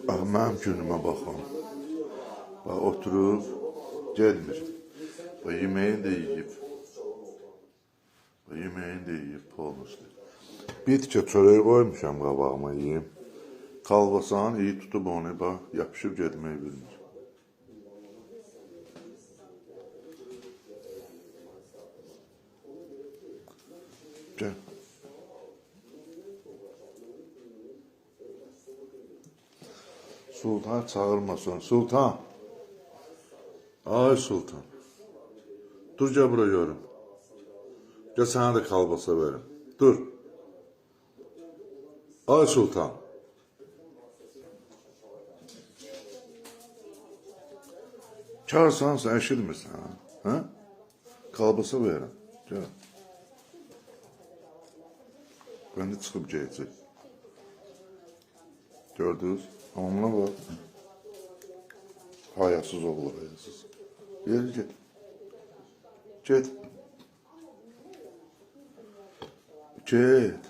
Bax, mənim günümə baxın. Bax, oturub, gelmir. Bax, yemeğini de yiyip. Bax, yemeğini de yiyip, polnusu. Bir tikə çörək qoymuşam qabağıma yiyeyim. Kalbasan iyi tutub onu, bax, yapışıb getməyi bilmir. Gel. Sultan çağırmasın. Sultan. Ay Sultan. Dur gel buraya görüm. Gel sana da kalbasa verim. Dur. Ay Sultan. Çağırsan sen eşitmirsən, ha? Kalbasa verim. Gel. Ben de çıkıp geləcək. Gördünüz? Amma bak. Hayasız oğlu, hayasız. Gel, gel. Get. Get.